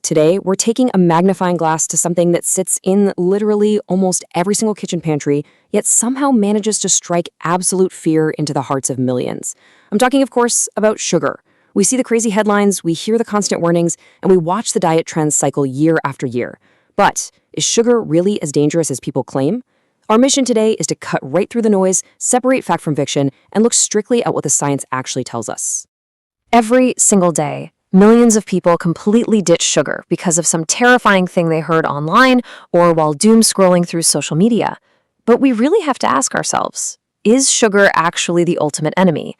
Today, we're taking a magnifying glass to something that sits in literally almost every single kitchen pantry, yet somehow manages to strike absolute fear into the hearts of millions. I'm talking, of course, about sugar. We see the crazy headlines, we hear the constant warnings, and we watch the diet trends cycle year after year. But is sugar really as dangerous as people claim? Our mission today is to cut right through the noise, separate fact from fiction, and look strictly at what the science actually tells us. Every single day, millions of people completely ditch sugar because of some terrifying thing they heard online or while doom scrolling through social media. But we really have to ask ourselves, is sugar actually the ultimate enemy?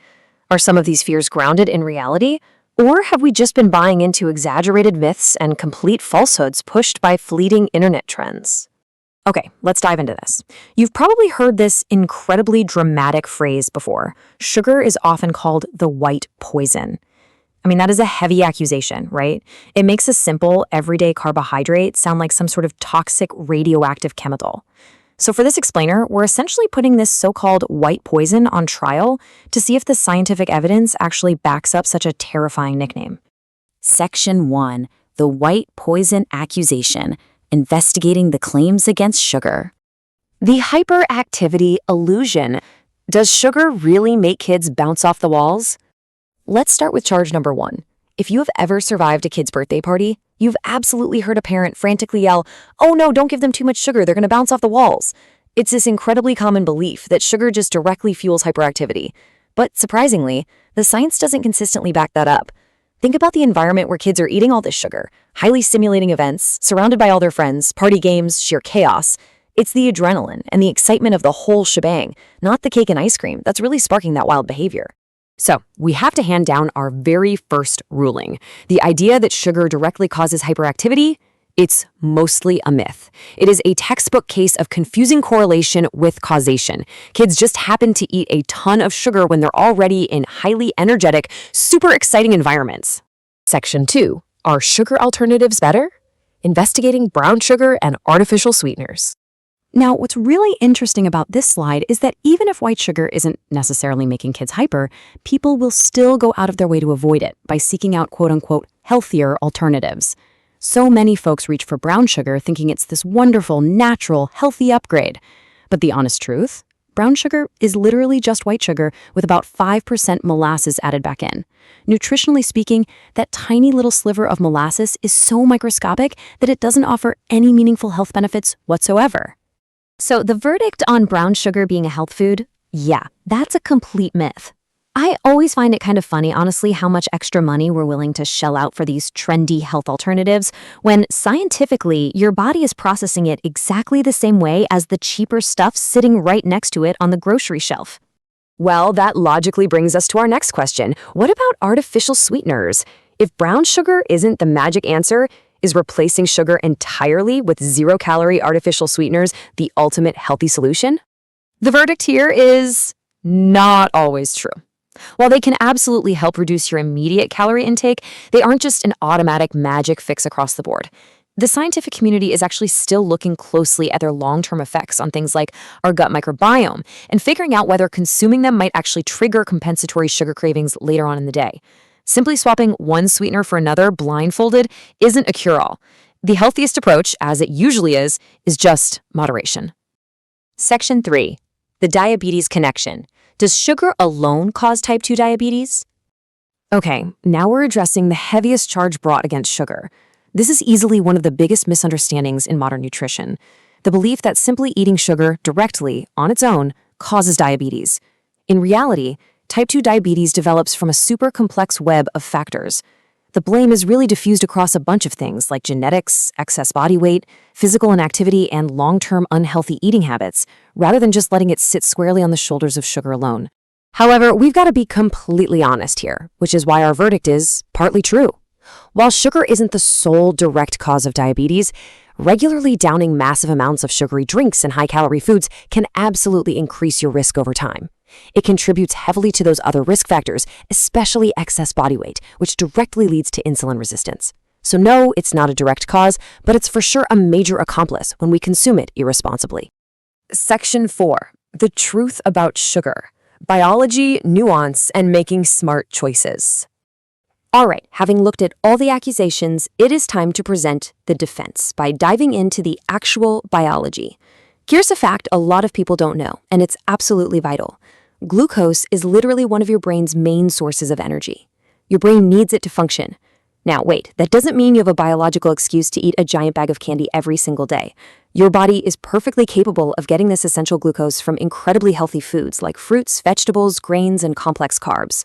Are some of these fears grounded in reality? Or have we just been buying into exaggerated myths and complete falsehoods pushed by fleeting internet trends? Okay, let's dive into this. You've probably heard this incredibly dramatic phrase before. Sugar is often called the white poison. I mean, that is a heavy accusation, right? It makes a simple, everyday carbohydrate sound like some sort of toxic radioactive chemical. So for this explainer, we're essentially putting this so-called white poison on trial to see if the scientific evidence actually backs up such a terrifying nickname. Section 1. The White Poison Accusation. Investigating the claims against sugar. The hyperactivity illusion. Does sugar really make kids bounce off the walls? Let's start with charge number 1. If you have ever survived a kid's birthday party, you've absolutely heard a parent frantically yell, "Oh no, don't give them too much sugar, they're going to bounce off the walls." It's this incredibly common belief that sugar just directly fuels hyperactivity. But surprisingly, the science doesn't consistently back that up. Think about the environment where kids are eating all this sugar, highly stimulating events, surrounded by all their friends, party games, sheer chaos. It's the adrenaline and the excitement of the whole shebang, not the cake and ice cream, that's really sparking that wild behavior. So, we have to hand down our very first ruling. The idea that sugar directly causes hyperactivity, it's mostly a myth. It is a textbook case of confusing correlation with causation. Kids just happen to eat a ton of sugar when they're already in highly energetic, super exciting environments. Section 2. Are sugar alternatives better? Investigating brown sugar and artificial sweeteners. Now, what's really interesting about this slide is that even if white sugar isn't necessarily making kids hyper, people will still go out of their way to avoid it by seeking out quote-unquote healthier alternatives. So many folks reach for brown sugar thinking it's this wonderful, natural, healthy upgrade. But the honest truth? Brown sugar is literally just white sugar with about 5% molasses added back in. Nutritionally speaking, that tiny little sliver of molasses is so microscopic that it doesn't offer any meaningful health benefits whatsoever. So the verdict on brown sugar being a health food? Yeah, that's a complete myth. I always find it kind of funny, honestly, how much extra money we're willing to shell out for these trendy health alternatives when scientifically your body is processing it exactly the same way as the cheaper stuff sitting right next to it on the grocery shelf. Well, that logically brings us to our next question. What about artificial sweeteners? If brown sugar isn't the magic answer, is replacing sugar entirely with zero-calorie artificial sweeteners the ultimate healthy solution? The verdict here is not always true. While they can absolutely help reduce your immediate calorie intake, they aren't just an automatic magic fix across the board. The scientific community is actually still looking closely at their long-term effects on things like our gut microbiome and figuring out whether consuming them might actually trigger compensatory sugar cravings later on in the day. Simply swapping one sweetener for another blindfolded isn't a cure-all. The healthiest approach, as it usually is just moderation. Section 3. The diabetes connection. Does sugar alone cause type 2 diabetes? Okay, now we're addressing the heaviest charge brought against sugar. This is easily one of the biggest misunderstandings in modern nutrition. The belief that simply eating sugar directly, on its own, causes diabetes. In reality, type 2 diabetes develops from a super complex web of factors. The blame is really diffused across a bunch of things like genetics, excess body weight, physical inactivity, and long-term unhealthy eating habits, rather than just letting it sit squarely on the shoulders of sugar alone. However, we've got to be completely honest here, which is why our verdict is partly true. While sugar isn't the sole direct cause of diabetes, regularly downing massive amounts of sugary drinks and high-calorie foods can absolutely increase your risk over time. It contributes heavily to those other risk factors, especially excess body weight, which directly leads to insulin resistance. So no, it's not a direct cause, but it's for sure a major accomplice when we consume it irresponsibly. Section 4. The truth about sugar. Biology, nuance, and making smart choices. All right, having looked at all the accusations, it is time to present the defense by diving into the actual biology. Here's a fact a lot of people don't know, and it's absolutely vital. Glucose is literally one of your brain's main sources of energy. Your brain needs it to function. Now, wait, that doesn't mean you have a biological excuse to eat a giant bag of candy every single day. Your body is perfectly capable of getting this essential glucose from incredibly healthy foods like fruits, vegetables, grains, and complex carbs.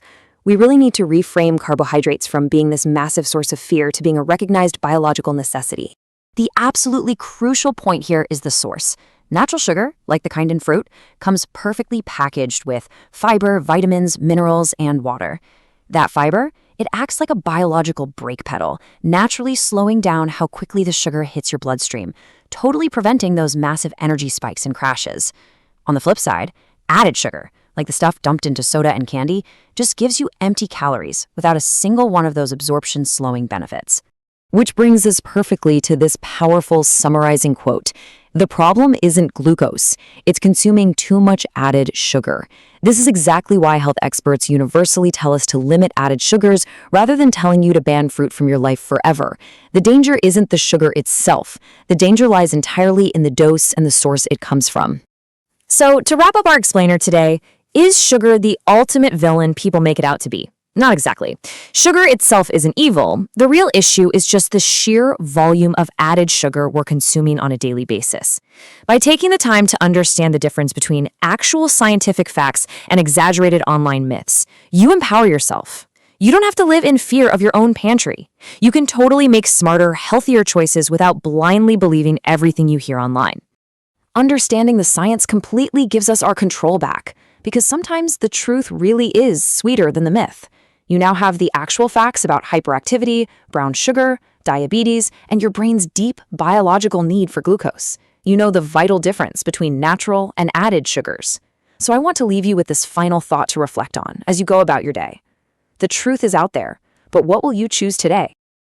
We really need to reframe carbohydrates from being this massive source of fear to being a recognized biological necessity. The absolutely crucial point here is the source. Natural sugar, like the kind in fruit, comes perfectly packaged with fiber, vitamins, minerals, and water. That fiber, it acts like a biological brake pedal, naturally slowing down how quickly the sugar hits your bloodstream, totally preventing those massive energy spikes and crashes. On the flip side, added sugar, like the stuff dumped into soda and candy, just gives you empty calories without a single one of those absorption-slowing benefits. Which brings us perfectly to this powerful summarizing quote. The problem isn't glucose, it's consuming too much added sugar. This is exactly why health experts universally tell us to limit added sugars rather than telling you to ban fruit from your life forever. The danger isn't the sugar itself. The danger lies entirely in the dose and the source it comes from. So, to wrap up our explainer today, is sugar the ultimate villain people make it out to be? Not exactly. Sugar itself isn't evil. The real issue is just the sheer volume of added sugar we're consuming on a daily basis. By taking the time to understand the difference between actual scientific facts and exaggerated online myths, you empower yourself. You don't have to live in fear of your own pantry. You can totally make smarter, healthier choices without blindly believing everything you hear online. Understanding the science completely gives us our control back, because sometimes the truth really is sweeter than the myth. You now have the actual facts about hyperactivity, brown sugar, diabetes, and your brain's deep biological need for glucose. You know the vital difference between natural and added sugars. So I want to leave you with this final thought to reflect on as you go about your day. The truth is out there, but what will you choose today?